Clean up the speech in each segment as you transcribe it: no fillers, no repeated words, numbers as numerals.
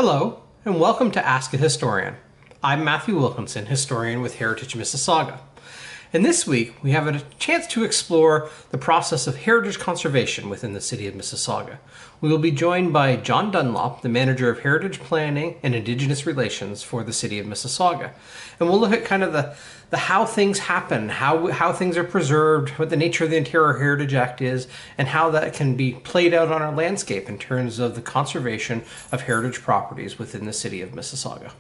Hello, and welcome to Ask a Historian. I'm Matthew Wilkinson, historian with Heritage Mississauga. And this week, we have a chance to explore the process of heritage conservation within the City of Mississauga. We will be joined by John Dunlop, the manager of Heritage Planning and Indigenous Relations for the City of Mississauga. And we'll look at kind of the how things happen, how things are preserved, what the nature of the Interior Heritage Act is, and how that can be played out on our landscape in terms of the conservation of heritage properties within the City of Mississauga.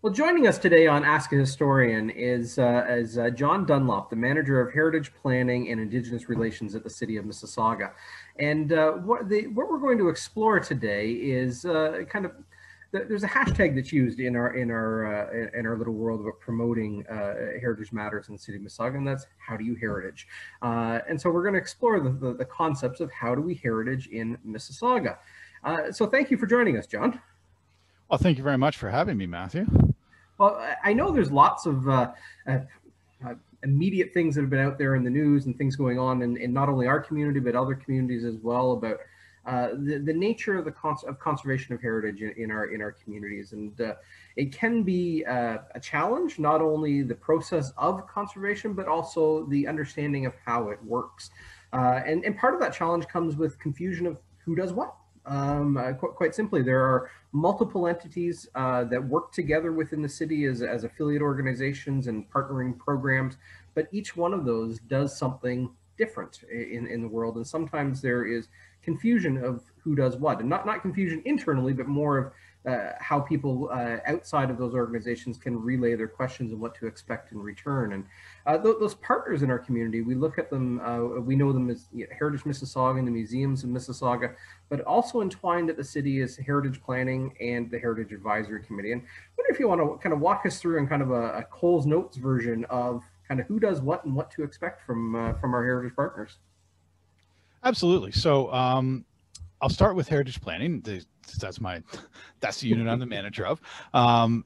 Well, joining us today on Ask a Historian is John Dunlop, the manager of Heritage Planning and Indigenous Relations at the City of Mississauga. And what we're going to explore today is there's a hashtag that's used in our little world about promoting heritage matters in the City of Mississauga, and that's how do you heritage. And so we're going to explore the concepts of how do we heritage in Mississauga. So thank you for joining us, John. Well, thank you very much for having me, Matthew. Well, I know there's lots of immediate things that have been out there in the news and things going on in not only our community, but other communities as well about the nature of conservation of heritage in our communities. And it can be a challenge, not only the process of conservation, but also the understanding of how it works. And part of that challenge comes with confusion of who does what. Quite simply, there are multiple entities that work together within the city as affiliate organizations and partnering programs, but each one of those does something different in the world. And sometimes there is confusion of who does what, and not confusion internally, but more of how people outside of those organizations can relay their questions and what to expect in return. And those partners in our community, we look at them, we know them as Heritage Mississauga and the Museums of Mississauga, but also entwined at the city is Heritage Planning and the Heritage Advisory Committee. And I wonder if you want to kind of walk us through in kind of a Coles Notes version of kind of who does what and what to expect from our heritage partners. Absolutely. So I'll start with Heritage Planning. That's the unit I'm the manager of.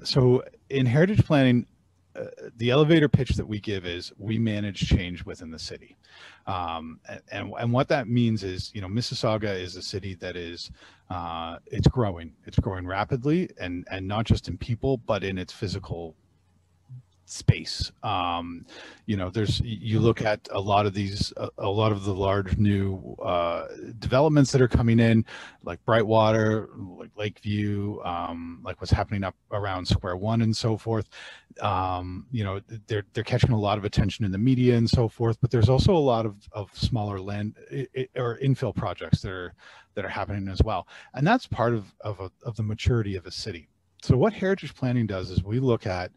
So in Heritage Planning, the elevator pitch that we give is we manage change within the city. And what that means is, Mississauga is a city that is, it's growing rapidly, and not just in people, but in its physical space. You look at a lot of the large new developments that are coming in, like Brightwater, like Lakeview, like what's happening up around Square One and so forth. They're catching a lot of attention in the media and so forth, but there's also a lot of smaller land or infill projects that are happening as well, and that's part of the maturity of a city. So what Heritage Planning does is we look at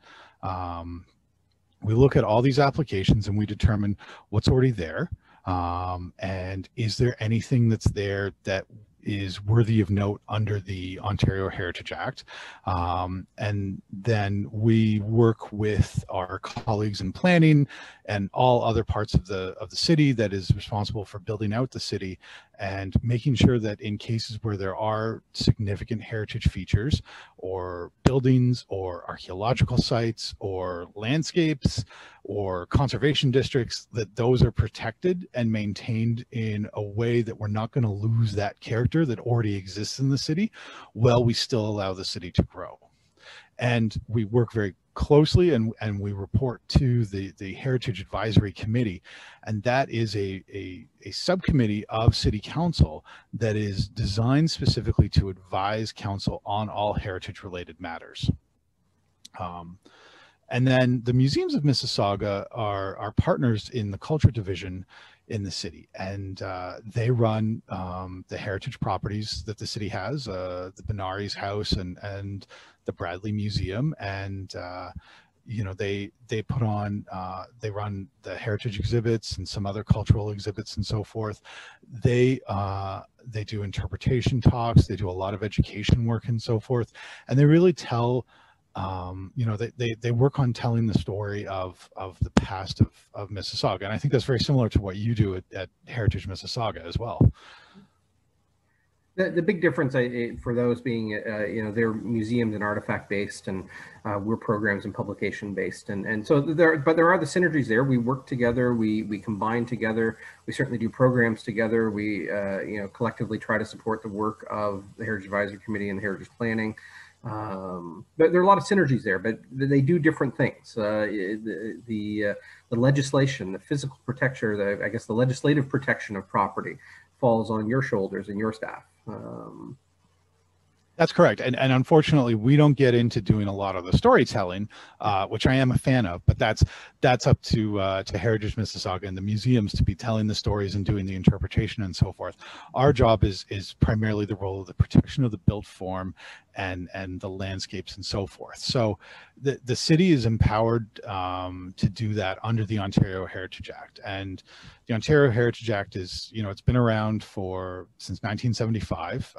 all these applications and we determine what's already there, and is there anything that's there that is worthy of note under the Ontario Heritage Act. And then we work with our colleagues in planning and all other parts of the city that is responsible for building out the city, and making sure that in cases where there are significant heritage features or buildings or archaeological sites or landscapes or conservation districts, that those are protected and maintained in a way that we're not going to lose that character that already exists in the city, while we still allow the city to grow. And we work very closely and we report to the Heritage Advisory Committee, and that is a subcommittee of City Council that is designed specifically to advise Council on all heritage related matters. And then the Museums of Mississauga are partners in the Culture Division in the city, and they run the heritage properties that the city has, the Benares House and the Bradley Museum, and they put on they run the heritage exhibits and some other cultural exhibits and so forth. They do interpretation talks, they do a lot of education work and so forth, and they really tell they work on telling the story of the past of Mississauga. And I think that's very similar to what you do at Heritage Mississauga as well. The big difference for those being, they're museums and artifact based, and we're programs and publication based, and so there are the synergies there. We work together, we combine together. We certainly do programs together. We collectively try to support the work of the Heritage Advisory Committee and the Heritage Planning. But there are a lot of synergies there, but they do different things. The legislation, the physical protection, or I guess the legislative protection of property falls on your shoulders and your staff. That's correct. And unfortunately, we don't get into doing a lot of the storytelling, which I am a fan of, but that's up to Heritage Mississauga and the museums to be telling the stories and doing the interpretation and so forth. Our job is primarily the role of the protection of the built form and the landscapes and so forth. So the city is empowered to do that under the Ontario Heritage Act. And the Ontario Heritage Act is, it's been around since 1975,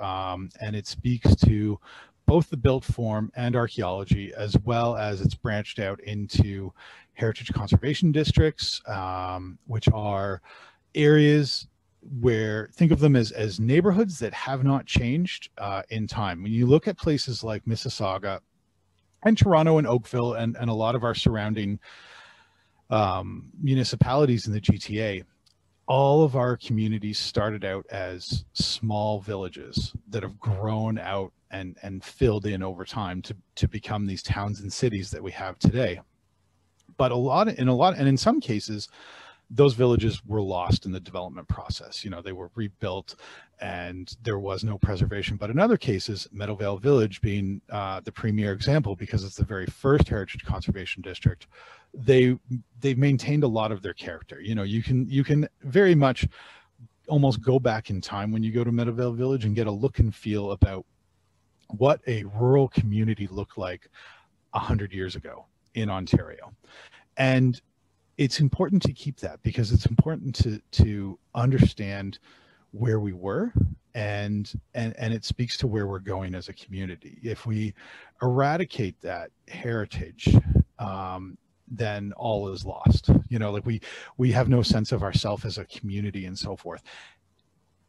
and it speaks to both the built form and archaeology, as well as it's branched out into heritage conservation districts, which are areas where, think of them as neighborhoods that have not changed in time. When you look at places like Mississauga and Toronto and Oakville and a lot of our surrounding municipalities in the GTA, all of our communities started out as small villages that have grown out and filled in over time to become these towns and cities that we have today. But in some cases, those villages were lost in the development process. They were rebuilt and there was no preservation. But in other cases, Meadowvale Village being the premier example, because it's the very first heritage conservation district, they've maintained a lot of their character. You can very much almost go back in time when you go to Meadowvale Village and get a look and feel about what a rural community looked like 100 years ago in Ontario. And it's important to keep that, because it's important to understand where we were and it speaks to where we're going as a community. If we eradicate that heritage, then all is lost. Like we have no sense of ourselves as a community and so forth.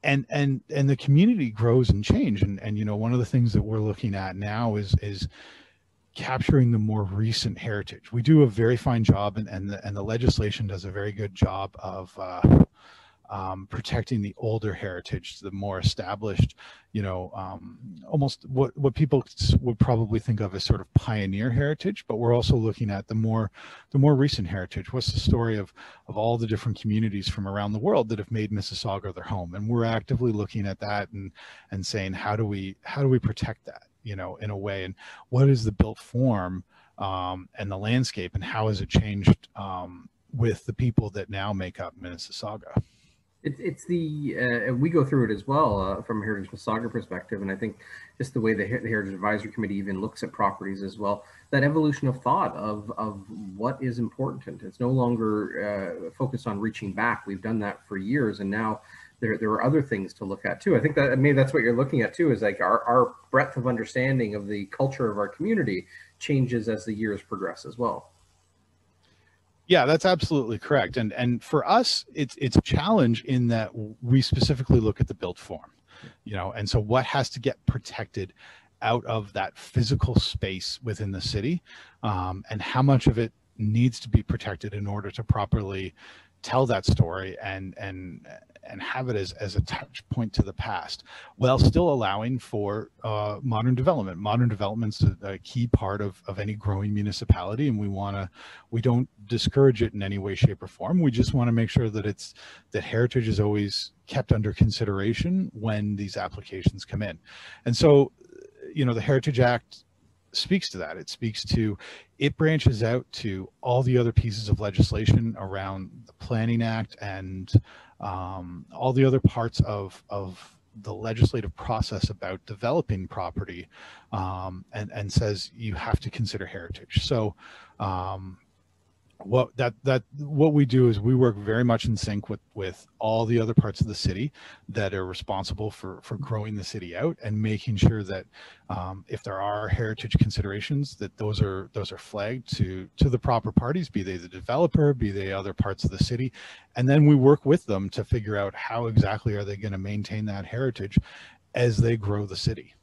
And the community grows and change. And one of the things that we're looking at now is capturing the more recent heritage. We do a very fine job, and the legislation does a very good job of protecting the older heritage, the more established, almost what people would probably think of as sort of pioneer heritage. But we're also looking at the more recent heritage. What's the story of all the different communities from around the world that have made Mississauga their home? And we're actively looking at that and saying, how do we protect that, in a way, and what is the built form and the landscape, and how has it changed with the people that now make up Mississauga? It's we go through it as well from a Heritage Mississauga perspective, and I think just the way the Heritage Advisory Committee even looks at properties as well, that evolution of thought of what is important. It's no longer focused on reaching back. We've done that for years, and now there are other things to look at too. I think that maybe that's what you're looking at too, is like our breadth of understanding of the culture of our community changes as the years progress as well. Yeah, that's absolutely correct. And for us, it's a challenge in that we specifically look at the built form, and so what has to get protected out of that physical space within the city, and how much of it needs to be protected in order to properly tell that story and have it as a touch point to the past, while still allowing for modern development. Modern development's a key part of any growing municipality, and we don't discourage it in any way, shape, or form. We just want to make sure that heritage is always kept under consideration when these applications come in. And so, the Heritage Act speaks to that. It branches out to all the other pieces of legislation around the Planning Act and all the other parts of the legislative process about developing property, and says you have to consider heritage. So what we do is we work very much in sync with all the other parts of the city that are responsible for growing the city out, and making sure that if there are heritage considerations, that those are flagged to the proper parties, be they the developer, be they other parts of the city, and then we work with them to figure out how exactly are they going to maintain that heritage. as they grow the city.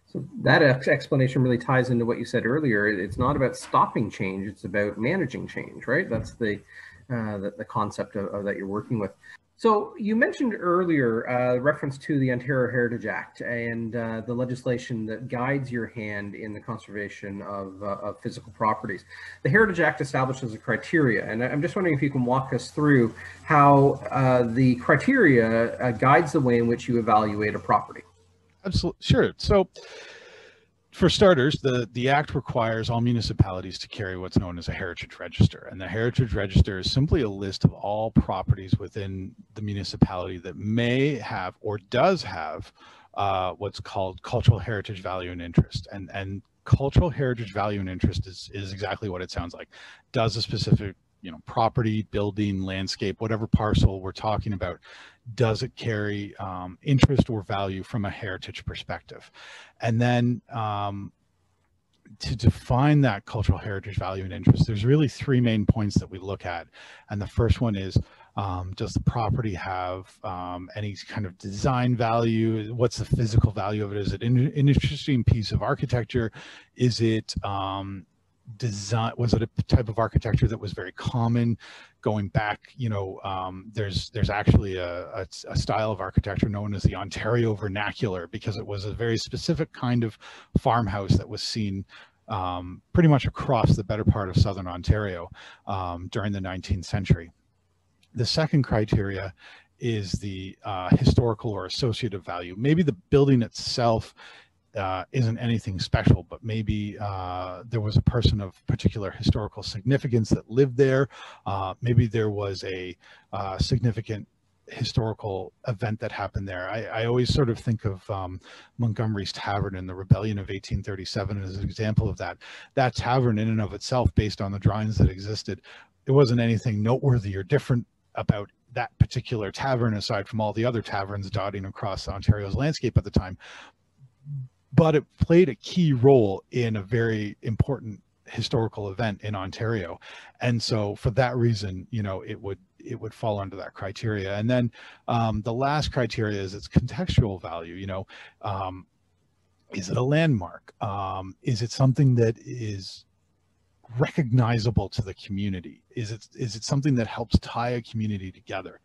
So that explanation really ties into what you said earlier. It's not about stopping change; it's about managing change, right? That's the concept that you're working with. So you mentioned earlier reference to the Ontario Heritage Act and the legislation that guides your hand in the conservation of physical properties. The Heritage Act establishes a criteria, and I'm just wondering if you can walk us through how the criteria guides the way in which you evaluate a property. Absolutely, sure. So, for starters, the Act requires all municipalities to carry what's known as a heritage register. And the heritage register is simply a list of all properties within the municipality that may have or does have what's called cultural heritage value and interest. And cultural heritage value and interest is exactly what it sounds like. Does a specific property, building, landscape, whatever parcel we're talking about, does it carry interest or value from a heritage perspective? And then to define that cultural heritage value and interest, there's really three main points that we look at. And the first one is, does the property have any kind of design value? What's the physical value of it? Is it an interesting piece of architecture? Is it design, was it a type of architecture that was very common going back, there's actually a style of architecture known as the Ontario vernacular, because it was a very specific kind of farmhouse that was seen pretty much across the better part of southern Ontario during the 19th century. The second criteria is the historical or associative value. Maybe the building itself isn't anything special, but maybe there was a person of particular historical significance that lived there. Maybe there was a significant historical event that happened there. I always sort of think of Montgomery's Tavern in the Rebellion of 1837 as an example of that. That tavern in and of itself, based on the drawings that existed, there wasn't anything noteworthy or different about that particular tavern aside from all the other taverns dotting across Ontario's landscape at the time. But it played a key role in a very important historical event in Ontario. And so for that reason, it would fall under that criteria. And then the last criteria is its contextual value. Is it a landmark? Is it something that is recognizable to the community? Is it something that helps tie a community together?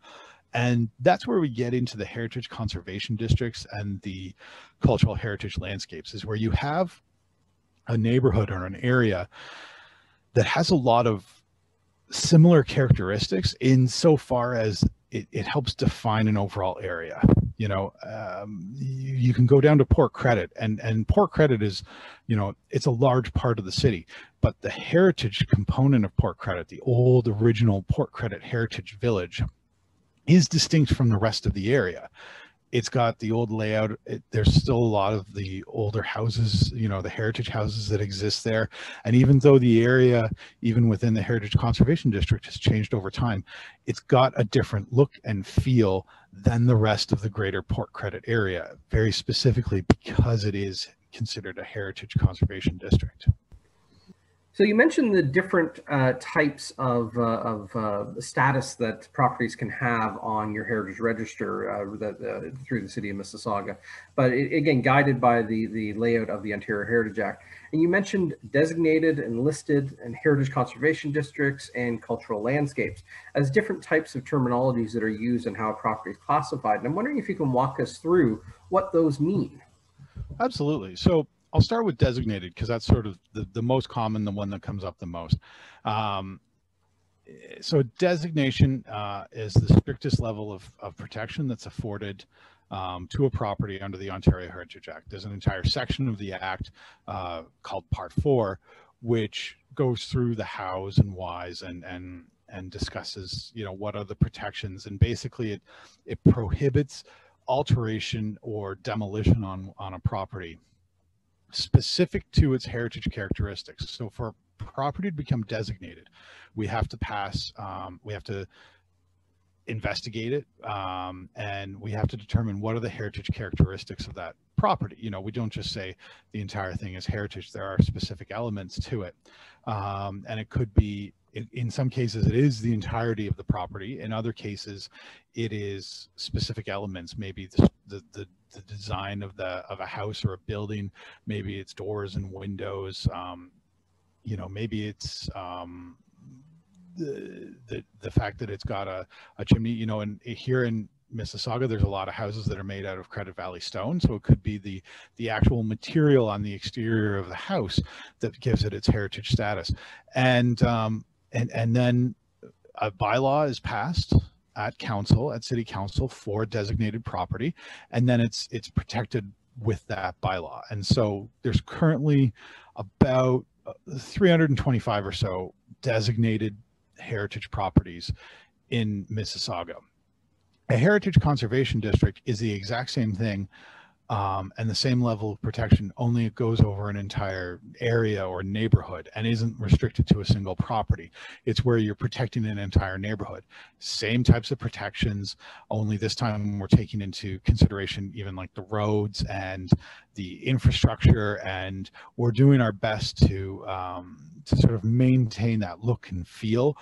And that's where we get into the heritage conservation districts and the cultural heritage landscapes, is where you have a neighborhood or an area that has a lot of similar characteristics insofar as it helps define an overall area. You can go down to Port Credit, and Port Credit is, it's a large part of the city, but the heritage component of Port Credit, the old original Port Credit Heritage Village, is distinct from the rest of the area. It's got the old layout. There's still a lot of the older houses, the heritage houses that exist there. And even though the area, even within the Heritage Conservation District, has changed over time, it's got a different look and feel than the rest of the greater Port Credit area, very specifically because it is considered a Heritage Conservation District. So you mentioned the different types of status that properties can have on your heritage register through the City of Mississauga, but again, guided by the layout of the Ontario Heritage Act. And you mentioned designated and listed and heritage conservation districts and cultural landscapes as different types of terminologies that are used and how a property is classified. And I'm wondering if you can walk us through what those mean. Absolutely. So I'll start with designated, because that's sort of the most common, the one that comes up the most. So designation is the strictest level of protection that's afforded to a property under the Ontario Heritage Act. There's an entire section of the Act called Part 4, which goes through the hows and whys and discusses, what are the protections. And basically it prohibits alteration or demolition on a property specific to its heritage characteristics. So for a property to become designated, we have to investigate it, and we have to determine what are the heritage characteristics of that property. We don't just say the entire thing is heritage. There are specific elements to it, and it could be in some cases it is the entirety of the property. In other cases it is specific elements, maybe the design of a house or a building, maybe it's doors and windows, you know, maybe it's the fact that it's got a chimney, you know. And here in Mississauga there's a lot of houses that are made out of Credit Valley stone, so it could be the actual material on the exterior of the house that gives it its heritage status. And then a bylaw is passed at city council for designated property, and then it's protected with that bylaw. And so there's currently about 325 or so designated heritage properties in Mississauga. A heritage conservation district is the exact same thing, and the same level of protection, only it goes over an entire area or neighborhood and isn't restricted to a single property. It's where you're protecting an entire neighborhood. Same types of protections, only this time we're taking into consideration even like the roads and the infrastructure, and we're doing our best to sort of maintain that look and feel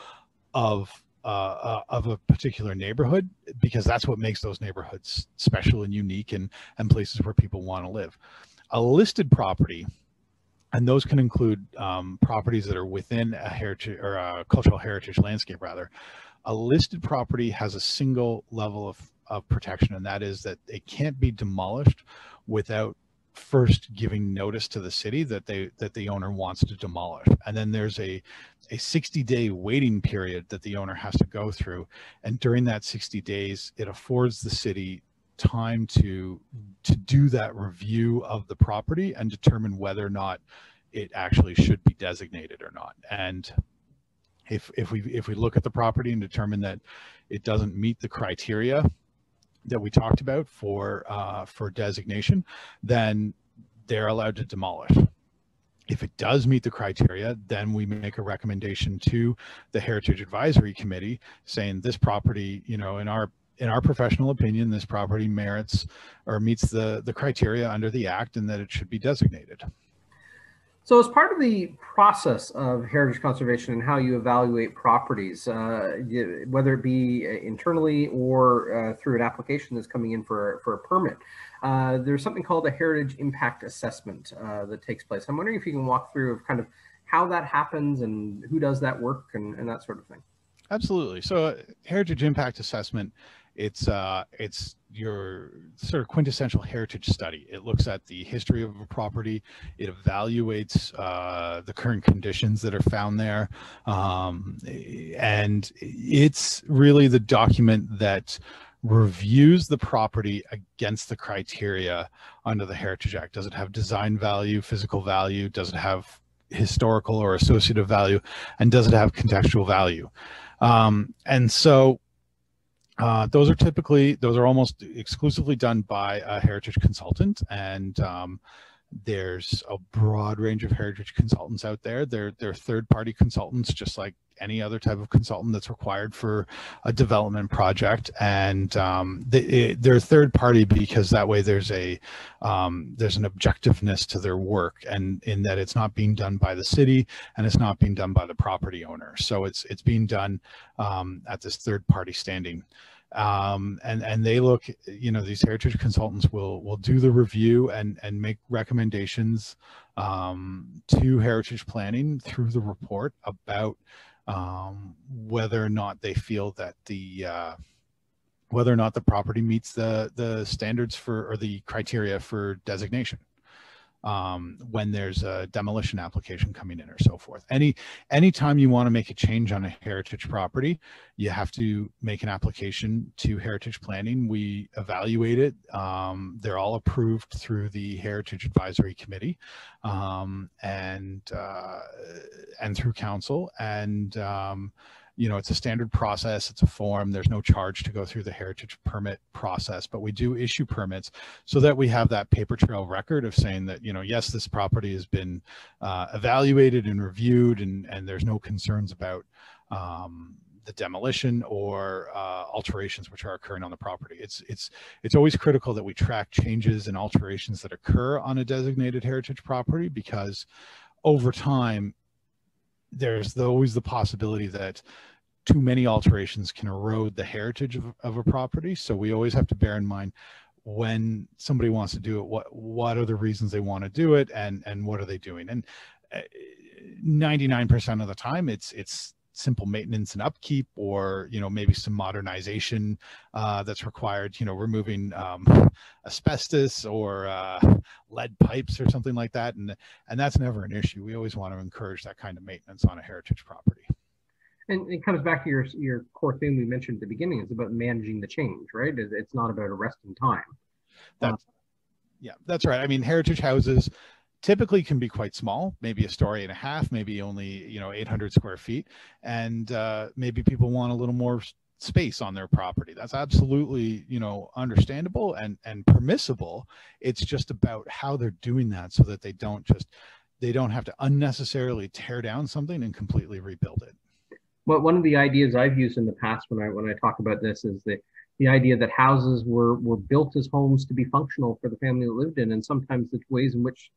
of a particular neighborhood, because that's what makes those neighborhoods special and unique, and places where people want to live. A listed property, and those can include properties that are within a heritage or a cultural heritage landscape rather. A listed property has a single level of protection, and that is that it can't be demolished without first giving notice to the city that the owner wants to demolish. And then there's a 60-day waiting period that the owner has to go through, and during that 60 days it affords the city time to do that review of the property and determine whether or not it actually should be designated or not. And if we look at the property and determine that it doesn't meet the criteria that we talked about for designation, then they're allowed to demolish. If it does meet the criteria, then we make a recommendation to the Heritage Advisory Committee saying this property, you know, in our professional opinion, this property merits or meets the criteria under the Act, and that it should be designated. So as part of the process of heritage conservation and how you evaluate properties, whether it be internally or through an application that's coming in for a permit, there's something called a heritage impact assessment that takes place. I'm wondering if you can walk through of kind of how that happens and who does that work and that sort of thing. Absolutely. So heritage impact assessment, it's your sort of quintessential heritage study. It looks at the history of a property. It evaluates the current conditions that are found there. And it's really the document that reviews the property against the criteria under the Heritage Act. Does it have design value, physical value? Does it have historical or associative value? And does it have contextual value? And so those are almost exclusively done by a heritage consultant, and there's a broad range of heritage consultants out there. They're third-party consultants, just like any other type of consultant that's required for a development project. And they're third-party because that way there's an objectiveness to their work, and in that it's not being done by the city and it's not being done by the property owner. So it's being done at this third-party standing. And they look, you know, these heritage consultants will do the review and make recommendations to heritage planning through the report about whether or not they feel that whether or not the property meets the standards for, or the criteria for designation. When there's a demolition application coming in or so forth. Anytime you want to make a change on a heritage property, you have to make an application to Heritage Planning. We evaluate it. They're all approved through the Heritage Advisory Committee and through council. And you know, it's a standard process. It's a form. There's no charge to go through the heritage permit process, but we do issue permits so that we have that paper trail record of saying that, you know, yes, this property has been evaluated and reviewed, and there's no concerns about the demolition or alterations which are occurring on the property. It's always critical that we track changes and alterations that occur on a designated heritage property, because over time, there's always the possibility that too many alterations can erode the heritage of a property. So we always have to bear in mind when somebody wants to do it, what are the reasons they want to do it, and what are they doing. And 99% of the time it's simple maintenance and upkeep, or maybe some modernization that's required, removing asbestos or lead pipes or something like that, and that's never an issue. We always want to encourage that kind of maintenance on a heritage property. And it comes back to your core theme we mentioned at the beginning. It's about managing the change, right? It's not about arresting time. Yeah, that's right. I mean, heritage houses typically can be quite small, maybe a story and a half, maybe only 800 square feet, and maybe people want a little more space on their property. That's absolutely understandable and permissible. It's just about how they're doing that so that they don't have to unnecessarily tear down something and completely rebuild it. Well, one of the ideas I've used in the past when I talk about this is the idea that houses were built as homes to be functional for the family that lived in, and sometimes the ways in which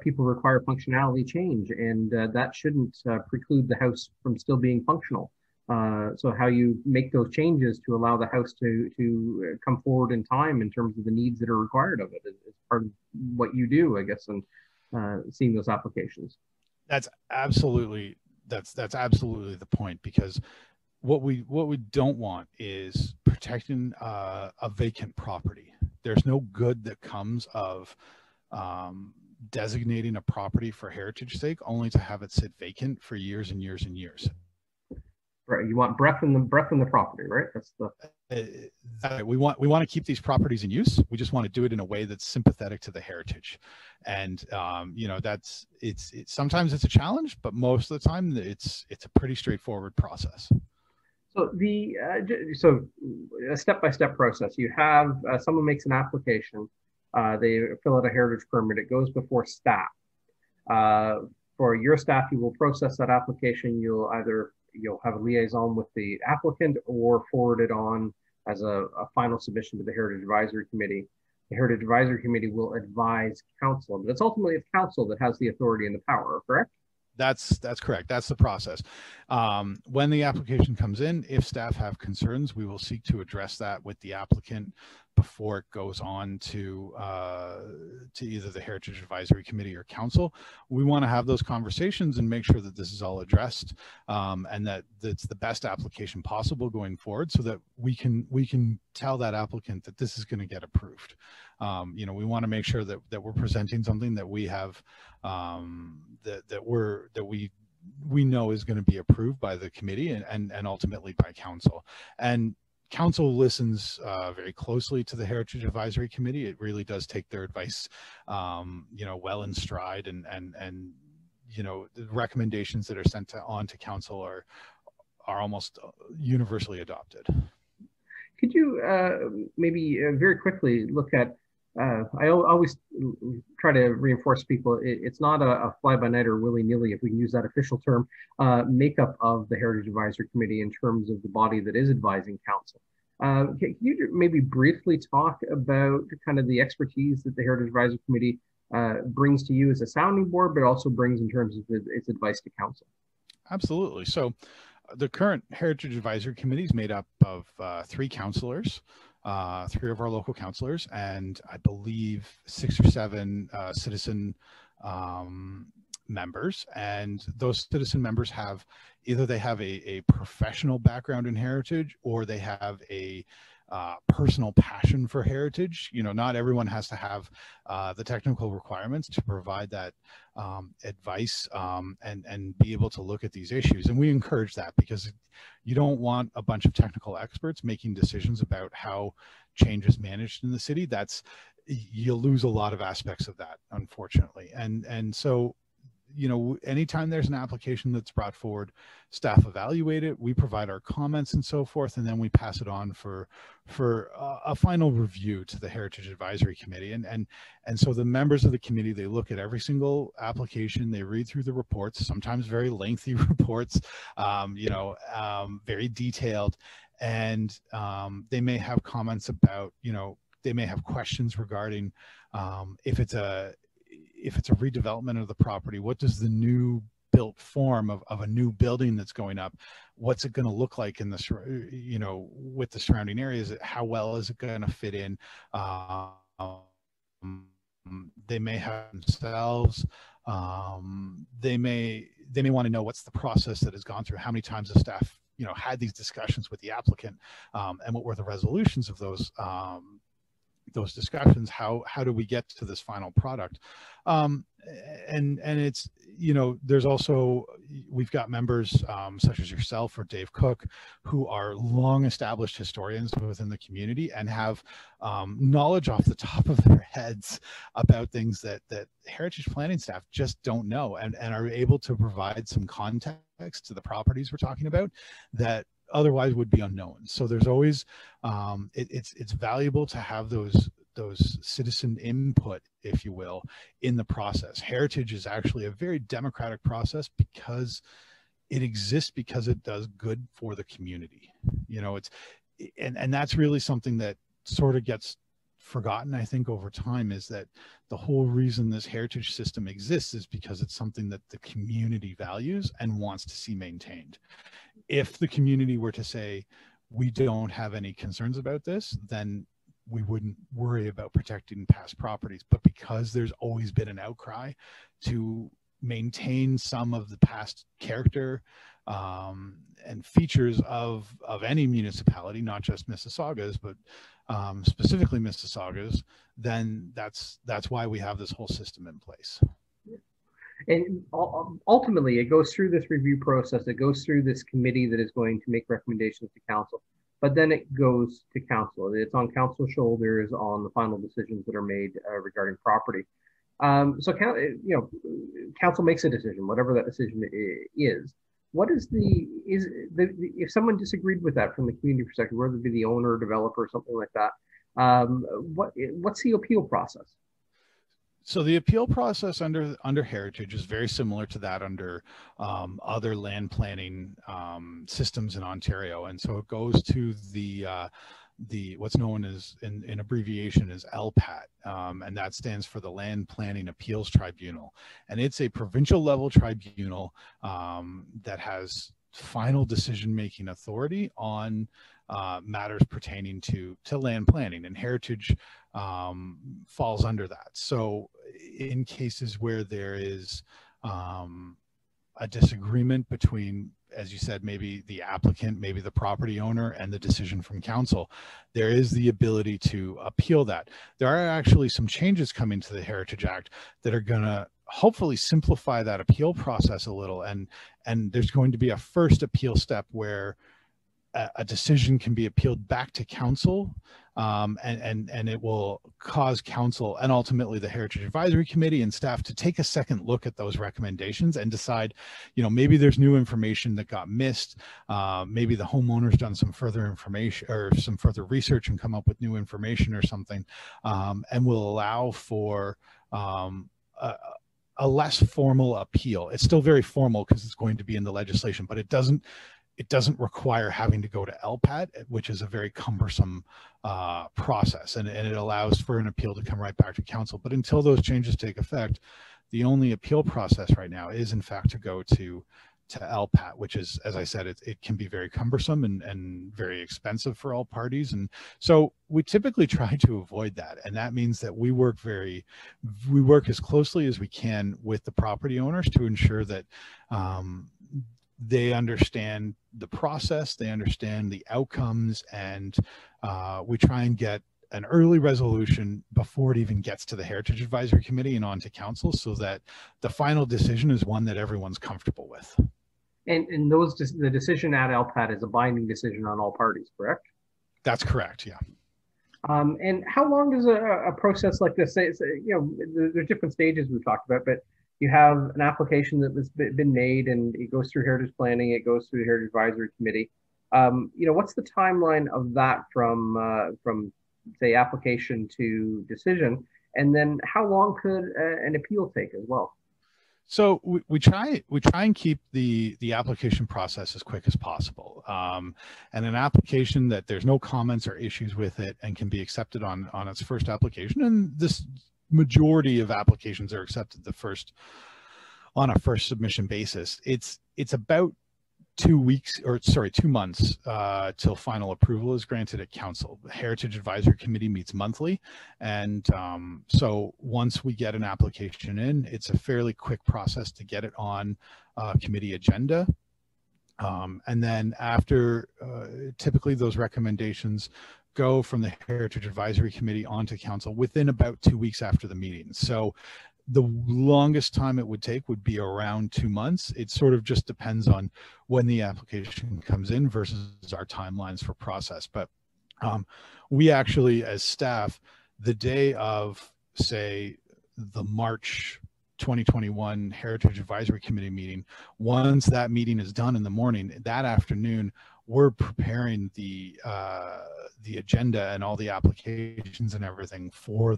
people require functionality change, and that shouldn't preclude the house from still being functional. So how you make those changes to allow the house to come forward in time in terms of the needs that are required of it is part of what you do, I guess, and seeing those applications. That's absolutely the point, because what we don't want is protecting a vacant property. There's no good that comes of designating a property for heritage sake only to have it sit vacant for years and years and years. Right. You want breath in the property, right? That's the we want to keep these properties in use. We just want to do it in a way that's sympathetic to the heritage, and that's it's sometimes it's a challenge, but most of the time it's a pretty straightforward process. So a step-by-step process. You have someone makes an application, they fill out a heritage permit. It goes before staff. For your staff, you will process that application. You'll have a liaison with the applicant or forward it on as a final submission to the Heritage Advisory Committee. The Heritage Advisory Committee will advise council, but it's ultimately the council that has the authority and the power, correct? That's correct. That's the process. When the application comes in, if staff have concerns, we will seek to address that with the applicant before it goes on to either the Heritage Advisory Committee or council. We want to have those conversations and make sure that this is all addressed, and that it's the best application possible going forward, so that we can tell that applicant that this is going to get approved. We want to make sure that we're presenting something that we have that we know is going to be approved by the committee and ultimately by council. And council listens very closely to the Heritage Advisory Committee. It really does take their advice, well in stride, and the recommendations that are sent on to council are almost universally adopted. Could you maybe very quickly look at, I always try to reinforce people, it's not a fly-by-night or willy-nilly, if we can use that official term, makeup of the Heritage Advisory Committee in terms of the body that is advising council. Can you maybe briefly talk about kind of the expertise that the Heritage Advisory Committee brings to you as a sounding board, but also brings in terms of its advice to council? Absolutely. So the current Heritage Advisory Committee is made up of 3 councillors, 3 of our local councillors, and I believe 6 or 7 citizen members. And those citizen members have either a professional background in heritage, or they have a personal passion for heritage. Not everyone has to have the technical requirements to provide that advice and be able to look at these issues. And we encourage that, because you don't want a bunch of technical experts making decisions about how change is managed in the city. You lose a lot of aspects of that, unfortunately. And so, anytime there's an application that's brought forward, staff evaluate it, we provide our comments and so forth, and then we pass it on for a final review to the Heritage Advisory Committee. And so the members of the committee, they look at every single application, they read through the reports, sometimes very lengthy reports, very detailed, and they may have comments about, they may have questions regarding if it's a redevelopment of the property, what does the new built form of a new building that's going up, what's it going to look like in the, you know, with the surrounding areas? How well is it going to fit in? They may have themselves. They may want to know what's the process that has gone through, how many times the staff, you know, had these discussions with the applicant, and what were the resolutions of those discussions. How do we get to this final product? And it's, you know, there's also, we've got members such as yourself or Dave Cook, who are long established historians within the community and have knowledge off the top of their heads about things that heritage planning staff just don't know, and are able to provide some context to the properties we're talking about that otherwise would be unknown. So there's always it's valuable to have those citizen input, if you will, in the process. Heritage is actually a very democratic process because it exists, because it does good for the community. You know, and that's really something that sort of gets forgotten, I think, over time, is that the whole reason this heritage system exists is because it's something that the community values and wants to see maintained. If the community were to say, we don't have any concerns about this, then we wouldn't worry about protecting past properties. But because there's always been an outcry to maintain some of the past character and features of any municipality, not just Mississauga's, but specifically Mississauga's, then that's why we have this whole system in place. And ultimately, it goes through this review process. It goes through this committee that is going to make recommendations to council. But then it goes to council. It's on council's shoulders on the final decisions that are made regarding property. So, you know, council makes a decision, whatever that decision is. What is if someone disagreed with that from the community perspective, whether it be the owner, developer, or something like that, what's the appeal process? So the appeal process under heritage is very similar to that under other land planning systems in Ontario, and so it goes to the what's known as in abbreviation as LPAT, and that stands for the Land Planning Appeals Tribunal, and it's a provincial level tribunal that has final decision-making authority on matters pertaining to land planning, and heritage falls under that. So in cases where there is a disagreement between, as you said, maybe the applicant, maybe the property owner, and the decision from council, there is the ability to appeal that. There are actually some changes coming to the Heritage Act that are going to hopefully simplify that appeal process a little, and there's going to be a first appeal step where a decision can be appealed back to council, and it will cause council and ultimately the Heritage Advisory Committee and staff to take a second look at those recommendations and decide, you know, maybe there's new information that got missed. Maybe the homeowner's done some further information or some further research and come up with new information or something, and will allow for a less formal appeal. It's still very formal because it's going to be in the legislation, but it doesn't require having to go to LPAT, which is a very cumbersome process, and it allows for an appeal to come right back to council. But until those changes take effect, the only appeal process right now is in fact to go to LPAT, which is, as I said, it can be very cumbersome and very expensive for all parties. And so we typically try to avoid that. And that means that we work as closely as we can with the property owners to ensure that they understand the process, they understand the outcomes, and we try and get an early resolution before it even gets to the Heritage Advisory Committee and on to council, so that the final decision is one that everyone's comfortable with. And the decision at LPAT is a binding decision on all parties, correct? That's correct, yeah. And how long does a process like this, say, you know, there's different stages we've talked about, but you have an application that has been made and it goes through Heritage Planning, it goes through the Heritage Advisory Committee. You know, what's the timeline of that from say application to decision? And then how long could an appeal take as well? So we try and keep the application process as quick as possible, and an application that there's no comments or issues with it and can be accepted on its first application. And this majority of applications are accepted the first on a first submission basis. It's about 2 months till final approval is granted at council. The Heritage Advisory Committee meets monthly, and so once we get an application in, it's a fairly quick process to get it on committee agenda. And then after, typically those recommendations go from the Heritage Advisory Committee onto council within about 2 weeks after the meeting. So the longest time it would take would be around 2 months. It sort of just depends on when the application comes in versus our timelines for process. But we actually, as staff, the day of, say, the March 2021 Heritage Advisory Committee meeting, once that meeting is done in the morning, that afternoon, we're preparing the agenda and all the applications and everything for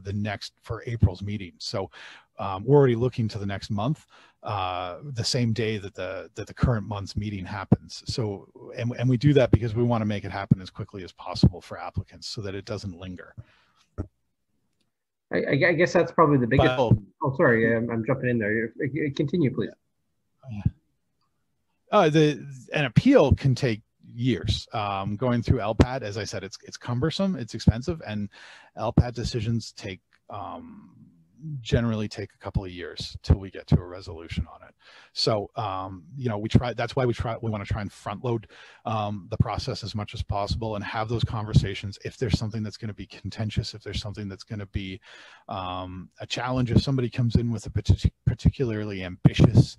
April's meeting. So we're already looking to the next month, the same day that the current month's meeting happens. So, and we do that because we want to make it happen as quickly as possible for applicants so that it doesn't linger. I guess that's probably the biggest. Oh, sorry, I'm jumping in there. Continue, please. An appeal can take years. Going through LPAD, as I said, it's cumbersome, it's expensive, and LPAD decisions generally take a couple of years till we get to a resolution on it. So that's why we want to try and front load the process as much as possible and have those conversations. If there's something that's going to be contentious, if there's something that's going to be a challenge, if somebody comes in with a particularly ambitious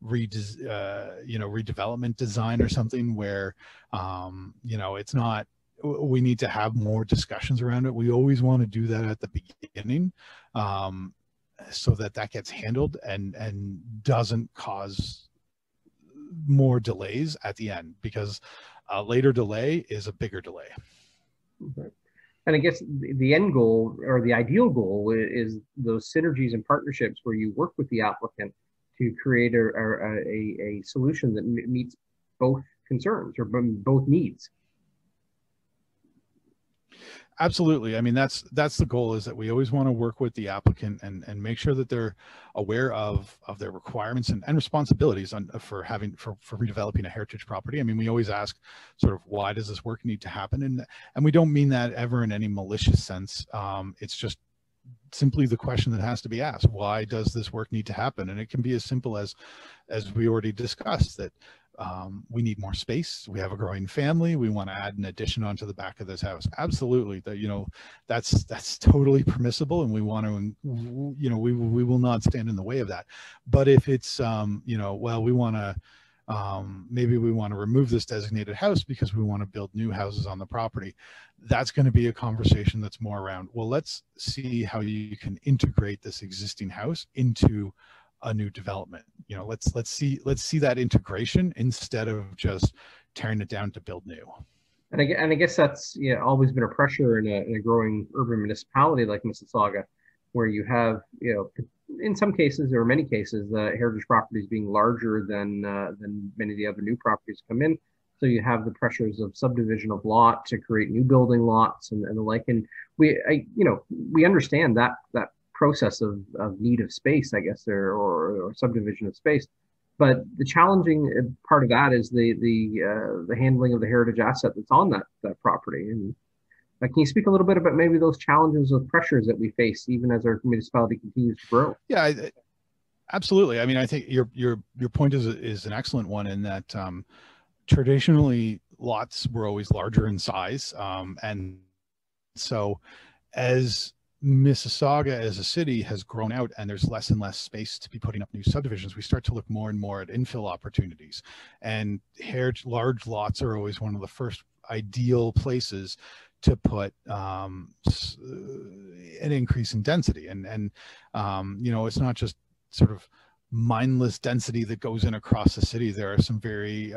redevelopment design or something where it's not, we need to have more discussions around it. We always want to do that at the beginning, so that gets handled and doesn't cause more delays at the end, because a later delay is a bigger delay. Okay. And I guess the end goal, or the ideal goal, is those synergies and partnerships where you work with the applicant to create a solution that meets both concerns or both needs. Absolutely. I mean, that's the goal, is that we always want to work with the applicant and make sure that they're aware of their requirements and responsibilities for redeveloping a heritage property. I mean, we always ask sort of, why does this work need to happen? And we don't mean that ever in any malicious sense. It's just simply the question that has to be asked: why does this work need to happen? And it can be as simple as we already discussed, that we need more space. We have a growing family. We want to add an addition onto the back of this house. Absolutely, that's totally permissible, and we want to, we will not stand in the way of that. But if it's, well, we want to, maybe we want to remove this designated house because we want to build new houses on the property, that's going to be a conversation that's more around, well, let's see how you can integrate this existing house into a new development. Let's see that integration instead of just tearing it down to build new. And I guess that's always been a pressure in a growing urban municipality like Mississauga, where you have, in some cases or many cases, heritage properties being larger than many of the other new properties come in. So you have the pressures of subdivision of lot to create new building lots and the like. And we understand that process of need of space, I guess, or subdivision of space. But the challenging part of that is the handling of the heritage asset that's on that property. And can you speak a little bit about maybe those challenges or pressures that we face even as our municipality continues to grow? Yeah, absolutely. I mean, I think your point is an excellent one, in that traditionally lots were always larger in size, and so as Mississauga as a city has grown out and there's less and less space to be putting up new subdivisions, we start to look more and more at infill opportunities. And large lots are always one of the first ideal places to put an increase in density. And it's not just sort of mindless density that goes in across the city. There are some very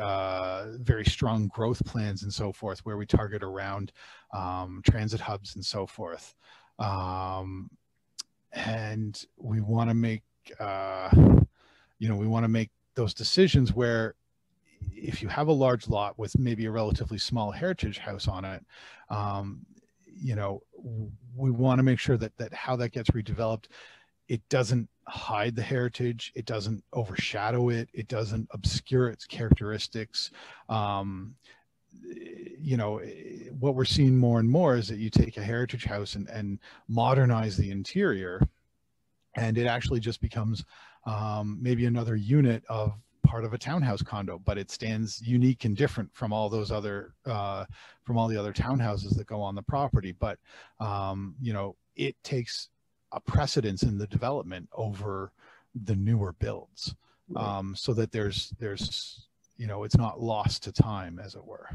strong growth plans and so forth, where we target around transit hubs and so forth. And we want to make, those decisions where, if you have a large lot with maybe a relatively small heritage house on it, we want to make sure that how that gets redeveloped, it doesn't hide the heritage. It doesn't overshadow it. It doesn't obscure its characteristics. You know, what we're seeing more and more is that you take a heritage house and modernize the interior, and it actually just becomes maybe another unit of part of a townhouse condo, but it stands unique and different from all those other from all the other townhouses that go on the property. But you know, it takes a precedence in the development over the newer builds, so that there's you know, it's not lost to time, as it were.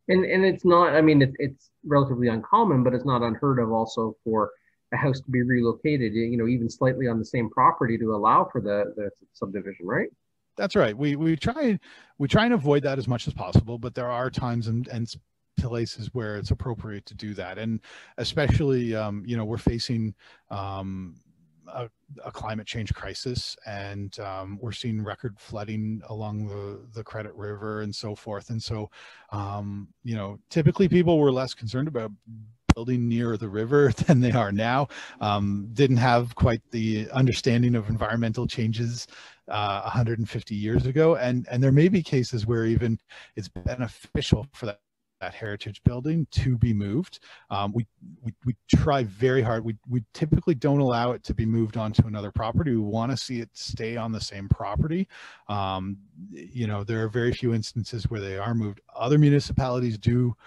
And it's not, I mean, it's relatively uncommon, but it's not unheard of also for a house to be relocated, you know, even slightly on the same property to allow for the subdivision, right? That's right. We try and avoid that as much as possible, but there are times and places where it's appropriate to do that, and especially you know, we're facing a climate change crisis, and we're seeing record flooding along the Credit River and so forth. And so you know, typically people were less concerned about building near the river than they are now. Didn't have quite the understanding of environmental changes 150 years ago, and there may be cases where even it's beneficial for that heritage building to be moved. We try very hard. We typically don't allow it to be moved onto another property. We want to see it stay on the same property. You know, there are very few instances where they are moved. Other municipalities do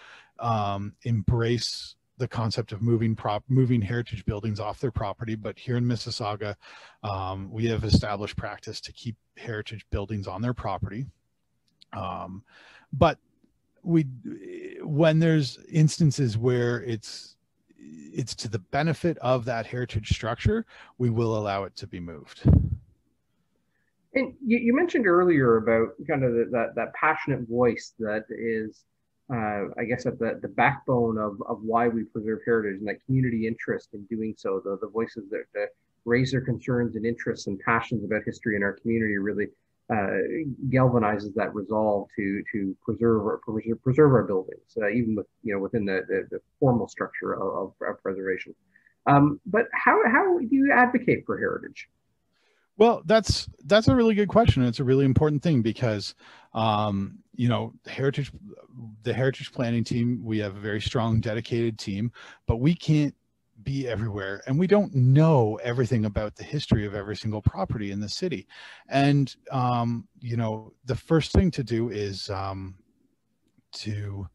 embrace the concept of moving heritage buildings off their property, but here in Mississauga, we have established practice to keep heritage buildings on their property. But when there's instances where it's to the benefit of that heritage structure, we will allow it to be moved. And you mentioned earlier about kind of that passionate voice that is, I guess, at the backbone of why we preserve heritage, and that community interest in doing so. The voices that raise their concerns and interests and passions about history in our community really galvanizes that resolve to preserve our buildings, even with, you know, within the formal structure of preservation. But how do you advocate for heritage? Well, that's a really good question. It's a really important thing because, you know, the heritage planning team, we have a very strong, dedicated team, but we can't be everywhere, and we don't know everything about the history of every single property in the city. And you know, the first thing to do is to,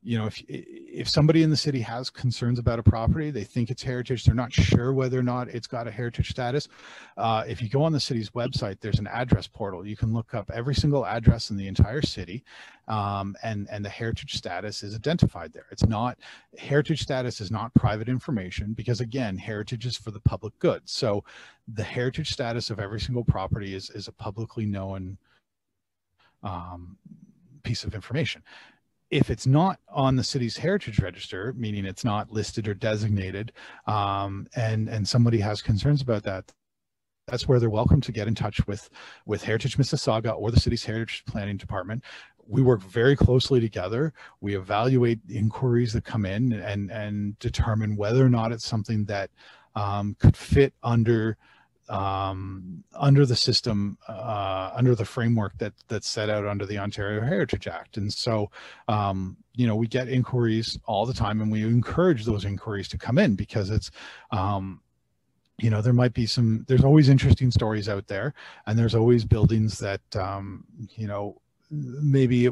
you know, if somebody in the city has concerns about a property, they think it's heritage, they're not sure whether or not it's got a heritage status. If you go on the city's website, there's an address portal. You can look up every single address in the entire city, and the heritage status is identified there. It's not, heritage status is not private information, because again, heritage is for the public good. So the heritage status of every single property is a publicly known piece of information. If it's not on the city's heritage register, meaning it's not listed or designated, and somebody has concerns about that, that's where they're welcome to get in touch with Heritage Mississauga or the city's Heritage Planning Department. We work very closely together. We evaluate inquiries that come in and determine whether or not it's something that could fit under the system, under the framework that's set out under the Ontario Heritage Act. And so, you know, we get inquiries all the time, and we encourage those inquiries to come in, because it's, you know, there's always interesting stories out there, and there's always buildings that, you know, maybe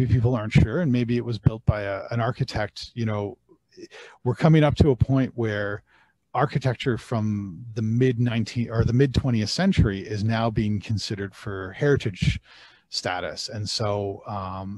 people aren't sure, and maybe it was built by an architect. You know, we're coming up to a point where architecture from the mid 20th century is now being considered for heritage status. And so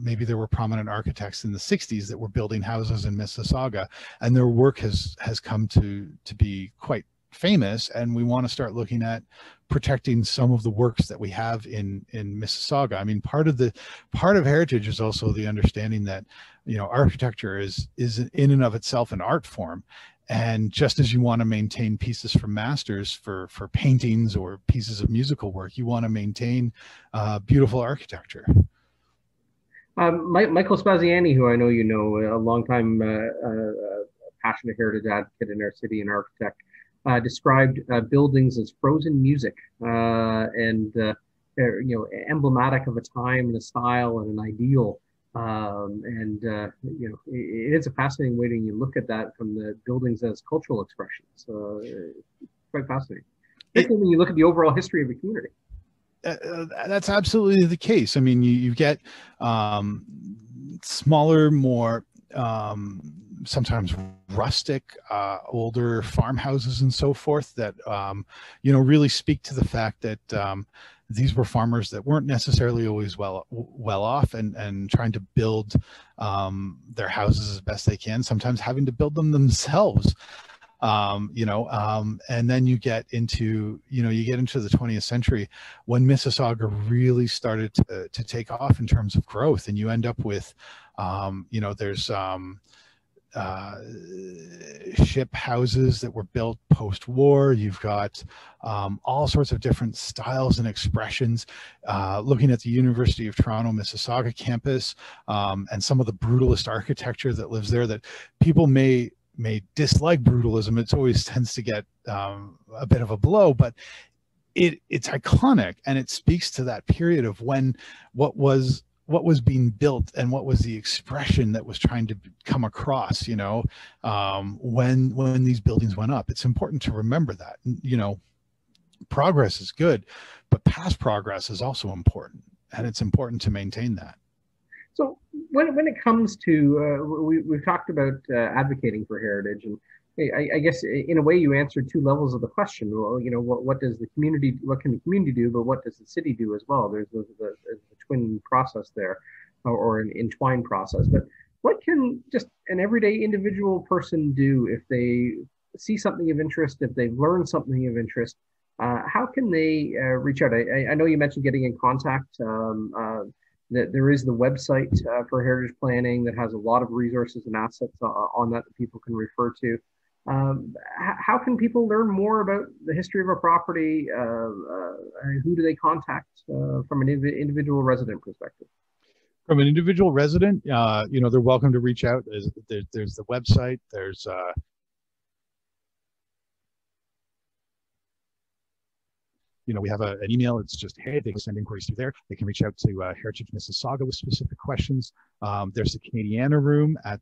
maybe there were prominent architects in the 60s that were building houses in Mississauga, and their work has come to be quite famous, and we want to start looking at protecting some of the works that we have in Mississauga. I mean, part of heritage is also the understanding that, you know, architecture is in and of itself an art form. And just as you want to maintain pieces from masters for paintings or pieces of musical work, you want to maintain beautiful architecture. Michael Spaziani, who I know you know, a longtime passionate heritage advocate in our city and architect, described buildings as frozen music and emblematic of a time and a style and an ideal. It is a fascinating way to look at that from the buildings as cultural expressions. Quite fascinating, especially when you look at the overall history of the community. That's absolutely the case. I mean, you get smaller, more sometimes rustic, older farmhouses and so forth that, really speak to the fact that these were farmers that weren't necessarily always well off and trying to build their houses as best they can, sometimes having to build them themselves. And then you get into the 20th century when Mississauga really started to take off in terms of growth, and you end up with, there's ship houses that were built post-war. You've got all sorts of different styles and expressions. Looking at the University of Toronto Mississauga campus and some of the brutalist architecture that lives there, that people may dislike brutalism. It always tends to get a bit of a blow, but it's iconic, and it speaks to that period of when what was being built and what was the expression that was trying to come across, when these buildings went up. It's important to remember that, progress is good, but past progress is also important, and it's important to maintain that. So when it comes to, we've talked about advocating for heritage, and I guess in a way you answered two levels of the question. Well, what does the community, what can the community do, but what does the city do as well? There's the twin process there, or an entwined process. But what can just an everyday individual person do if they see something of interest, if they've learned something of interest? How can they reach out? I know you mentioned getting in contact. That there is the website for heritage planning that has a lot of resources and assets on that people can refer to. How can people learn more about the history of a property? Who do they contact from an individual resident perspective? From an individual resident, they're welcome to reach out. There's the website. There's we have an email. It's just, hey, they can send inquiries through there. They can reach out to Heritage Mississauga with specific questions. There's the Canadiana room at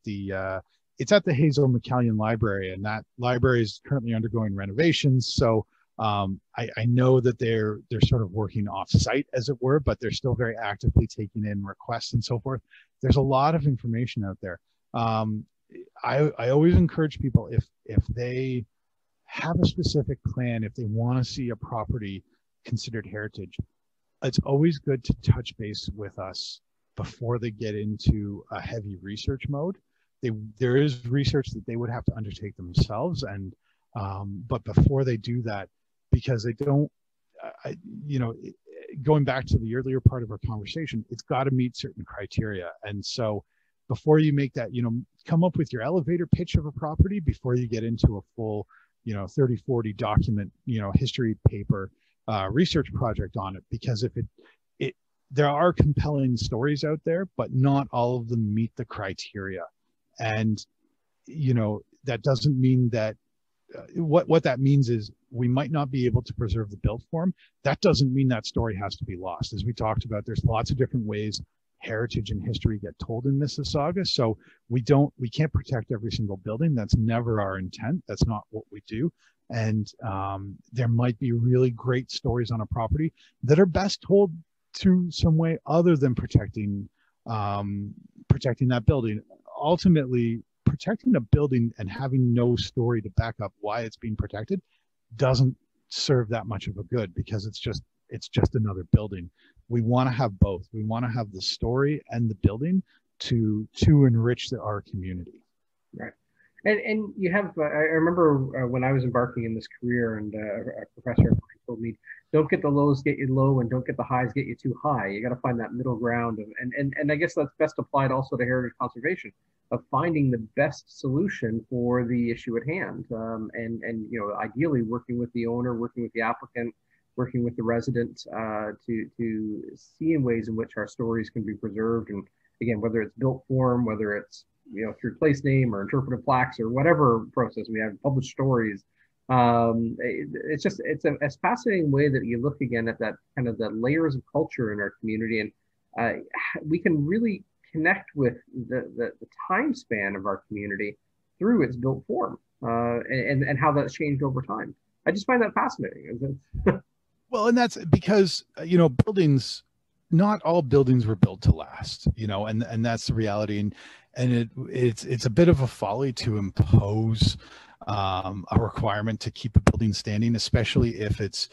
it's at the Hazel McCallion Library, and that library is currently undergoing renovations. So I know that they're sort of working off site, as it were, but they're still very actively taking in requests and so forth. There's a lot of information out there. I always encourage people, if they have a specific plan, if they want to see a property considered heritage, it's always good to touch base with us before they get into a heavy research mode. There is research that they would have to undertake themselves, and but before they do that, because they don't, going back to the earlier part of our conversation, it's got to meet certain criteria. And so before you make that, come up with your elevator pitch of a property before you get into a full 30, 40 document, history paper, research project on it, because if there are compelling stories out there, but not all of them meet the criteria. And, that doesn't mean that, what that means is we might not be able to preserve the built form. That doesn't mean that story has to be lost. As we talked about, there's lots of different ways heritage and history get told in Mississauga. So we can't protect every single building. That's never our intent. That's not what we do. And there might be really great stories on a property that are best told through some way other than protecting that building. Ultimately, protecting a building and having no story to back up why it's being protected doesn't serve that much of a good, because it's just another building. We want to have both. We want to have the story and the building to enrich our community. Right. And you have, I remember when I was embarking in this career, and a professor told me, don't get the lows get you low, and don't get the highs get you too high. You got to find that middle ground. And I guess that's best applied also to heritage conservation, of finding the best solution for the issue at hand. And ideally working with the owner, working with the applicant, working with the resident to see in ways in which our stories can be preserved. And again, whether it's built form, whether it's through place name or interpretive plaques or whatever process, we have published stories. It's a fascinating way that you look again at that kind of the layers of culture in our community, and we can really connect with the time span of our community through its built form, and how that's changed over time. I just find that fascinating. Well, and that's because, buildings, not all buildings were built to last, and that's the reality. And it's a bit of a folly to impose a requirement to keep a building standing, especially if it's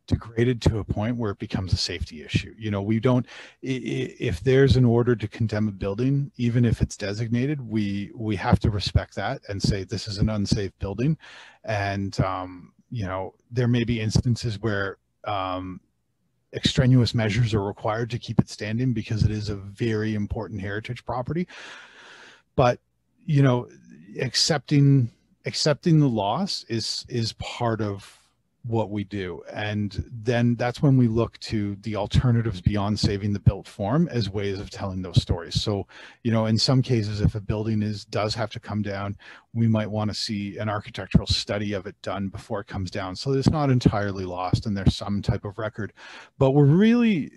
degraded to a point where it becomes a safety issue. We don't, if there's an order to condemn a building, even if it's designated, we have to respect that and say this is an unsafe building. And there may be instances where extraneous measures are required to keep it standing because it is a very important heritage property. But accepting the loss is part of what we do, and then that's when we look to the alternatives beyond saving the built form as ways of telling those stories. So in some cases, if a building does have to come down, we might want to see an architectural study of it done before it comes down, so it's not entirely lost and there's some type of record. But we're really,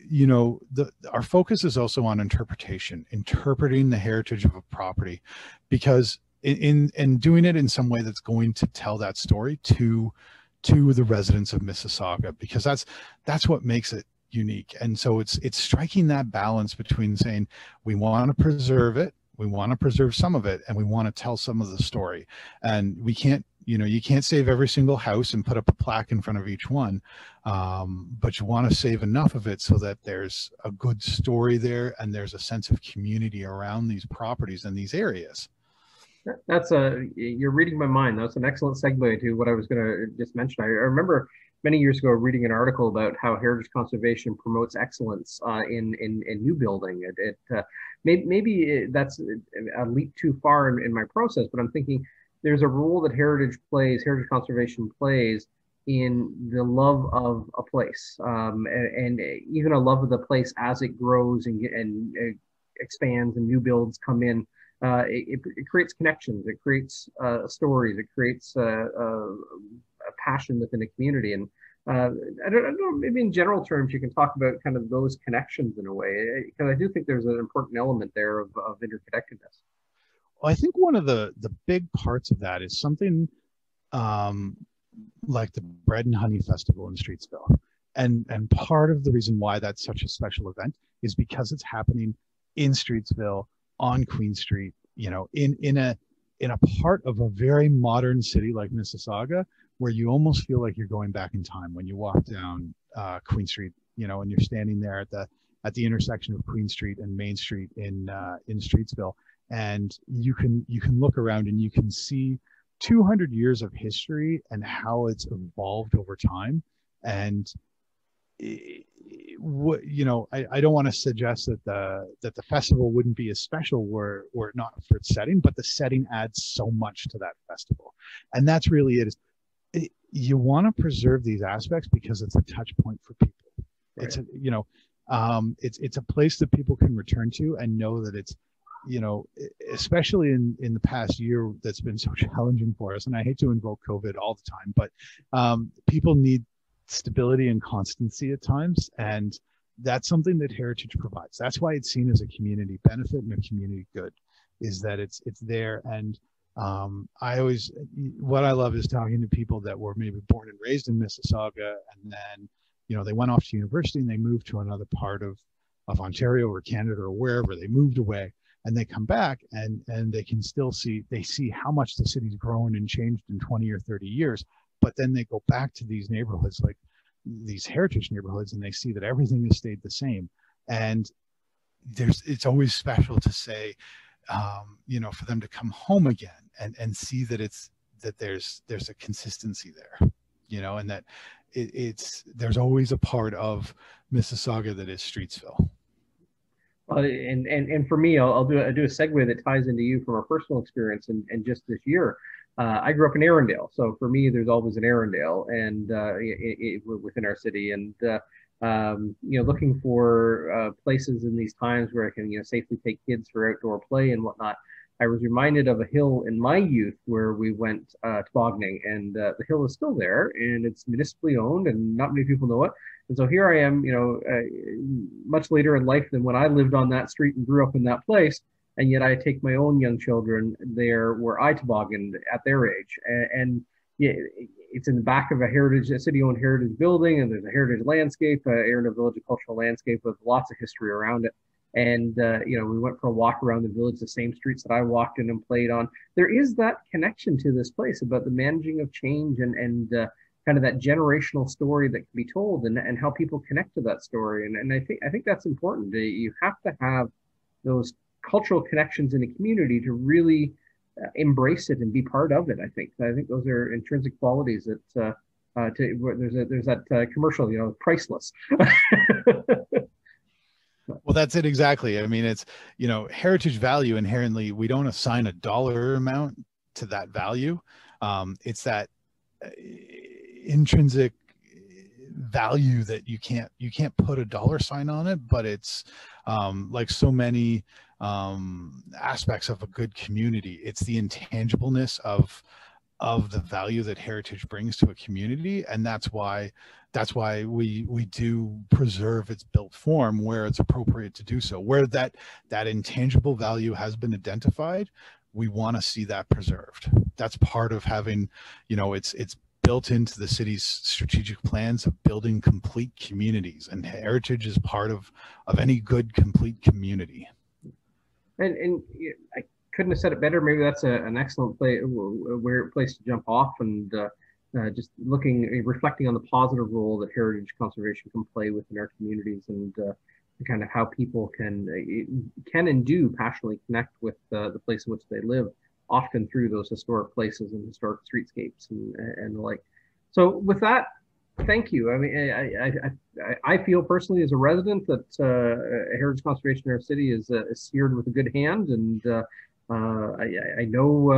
our focus is also on interpreting the heritage of a property, because in doing it in some way that's going to tell that story to the residents of Mississauga, because that's what makes it unique. And so it's striking that balance between saying we want to preserve it, we want to preserve some of it, and we want to tell some of the story. And we can't, you can't save every single house and put up a plaque in front of each one, but you want to save enough of it so that there's a good story there and there's a sense of community around these properties and these areas. You're reading my mind. That's an excellent segue to what I was going to just mention. I remember many years ago reading an article about how heritage conservation promotes excellence in new building. Maybe that's a leap too far in my process, but I'm thinking there's a role that heritage conservation plays in the love of a place, and even a love of the place as it grows and expands and new builds come in. It creates connections, it creates stories, it creates a passion within a community. And I don't know, maybe in general terms, you can talk about kind of those connections in a way, because I do think there's an important element there of interconnectedness. Well, I think one of the big parts of that is something like the Bread and Honey Festival in Streetsville. And part of the reason why that's such a special event is because it's happening in Streetsville, on Queen Street, in a part of a very modern city like Mississauga, where you almost feel like you're going back in time when you walk down Queen Street, and you're standing there at the intersection of Queen Street and Main Street in Streetsville, and you can look around and you can see 200 years of history and how it's evolved over time. And I don't want to suggest that the festival wouldn't be as special were it not for its setting, but the setting adds so much to that festival. And that's really it. You want to preserve these aspects because it's a touch point for people. Right. It's a place that people can return to and know that it's, especially in the past year that's been so challenging for us. And I hate to invoke COVID all the time, but people need stability and constancy at times, and that's something that heritage provides. That's why it's seen as a community benefit and a community good, is that it's there. And what I love is talking to people that were maybe born and raised in Mississauga, and then they went off to university and they moved to another part of Ontario or Canada or wherever they moved away, and they come back and they can still see how much the city's grown and changed in 20 or 30 years. But then they go back to these neighborhoods, like these heritage neighborhoods, and they see that everything has stayed the same. And it's always special to say, for them to come home again and see that there's a consistency there, and that there's always a part of Mississauga that is Streetsville. And for me, I'll do a segue that ties into you from our personal experience and just this year. I grew up in Arundel, so for me, there's always an Arundel, and within our city, and looking for places in these times where I can safely take kids for outdoor play and whatnot. I was reminded of a hill in my youth where we went tobogganing, and the hill is still there, and it's municipally owned, and not many people know it. And so here I am, much later in life than when I lived on that street and grew up in that place, and yet I take my own young children there where I tobogganed at their age, and yeah, it's in the back of a city-owned heritage building, and there's a heritage landscape, Arundel Village, a cultural landscape with lots of history around it. And we went for a walk around the village, the same streets that I walked in and played on. There is that connection to this place about the managing of change and kind of that generational story that can be told, and how people connect to that story. And I think that's important. You have to have those cultural connections in a community to really embrace it and be part of it. I think those are intrinsic qualities that there's that commercial, priceless. Well, that's it exactly. I mean, it's, heritage value inherently, we don't assign a dollar amount to that value. It's that intrinsic value that you can't put a dollar sign on it, but it's like so many aspects of a good community. It's the intangibleness of the value that heritage brings to a community, and that's why we do preserve its built form where it's appropriate to do so. Where that intangible value has been identified, we want to see that preserved. That's part of having, it's built into the city's strategic plans of building complete communities, and heritage is part of any good complete community. And I couldn't have said it better. Maybe that's an excellent place to jump off, and just reflecting on the positive role that heritage conservation can play within our communities, and kind of how people can and do passionately connect with the place in which they live, often through those historic places and historic streetscapes and the like. So with that, thank you. I mean, I feel personally as a resident that heritage conservation in our city is steered with a good hand, and I know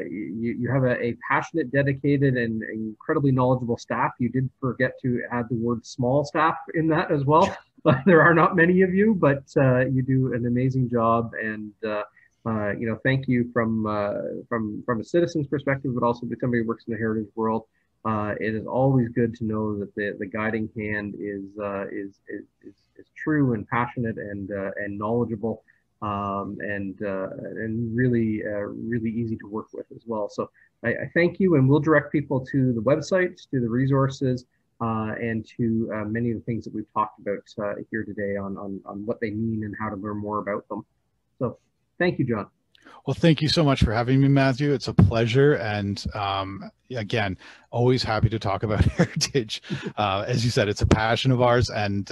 you have a passionate, dedicated, and incredibly knowledgeable staff. You did forget to add the word small staff in that as well. There are not many of you, but you do an amazing job, and thank you from a citizen's perspective, but also to somebody who works in the heritage world. It is always good to know that the guiding hand is true and passionate and knowledgeable, and really easy to work with as well. So I thank you, and we'll direct people to the website, to the resources, and to many of the things that we've talked about here today on what they mean and how to learn more about them. So thank you, John. Well, thank you so much for having me, Matthew. It's a pleasure. And again, always happy to talk about heritage. As you said, it's a passion of ours, and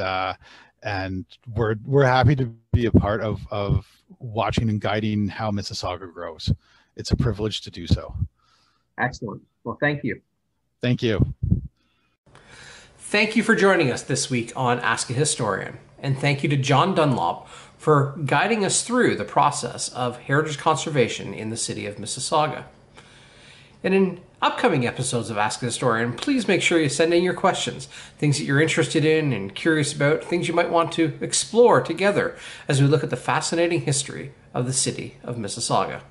we're happy to be a part of watching and guiding how Mississauga grows. It's a privilege to do so. Excellent. Well, thank you. Thank you. Thank you for joining us this week on Ask a Historian. And thank you to John Dunlop for guiding us through the process of heritage conservation in the city of Mississauga. And in upcoming episodes of Ask a Historian, please make sure you send in your questions, things that you're interested in and curious about, things you might want to explore together as we look at the fascinating history of the city of Mississauga.